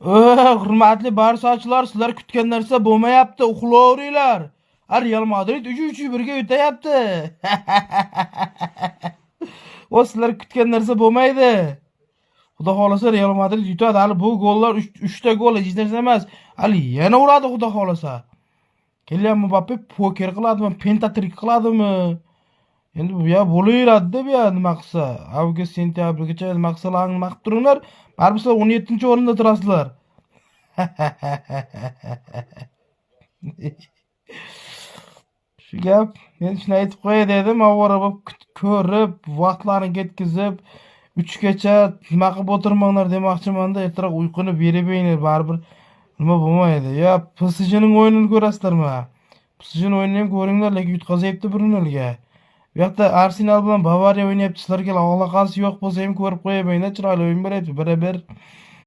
Hurmatli barsachilar, sizlar kutgan narsa bo'lmayapti, uxlayveringlar. Real Madrid 3-1 ga o'tayapti. Sizlar kutgan narsa bo'lmaydi. Xudo xolasa Real Madrid yutadi. Hali bu gollar 3 ta gol hech narsa emas. Hali yana uradi xudo xolasa. Kylian Mbappe poker qiladimi, pentatrik qiladimi? Endi bu ya bo'laveradi-da bu ya nima qilsa. Avgust sentyabrgacha nima qilsalar nima qilib turinglar. Baribir sizlar 17-o'rinda turasizlar. Shu gap men shuni aytib qo'yay dedim, avvalo bo'lib ko'rib, vaqtlarini ketkizib, 3 gacha nima qilib o'tirmanglar demoqchimanda, ertaroq uyquni beribinglar, baribir nima bo'lmaydi. Ya PSJning o'yinini ko'rasizlarmi? PSJning o'yinini ham ko'ringlar, lekin yutqazyapti 1-0 ga. Bu yoqda Arsenal bilan Bavariya o'ynayapti. Sizlarga aloqasi yo'q bo'lsa ham ko'rib qo'yayman, chiroyli o'yin beryapti, 1-1.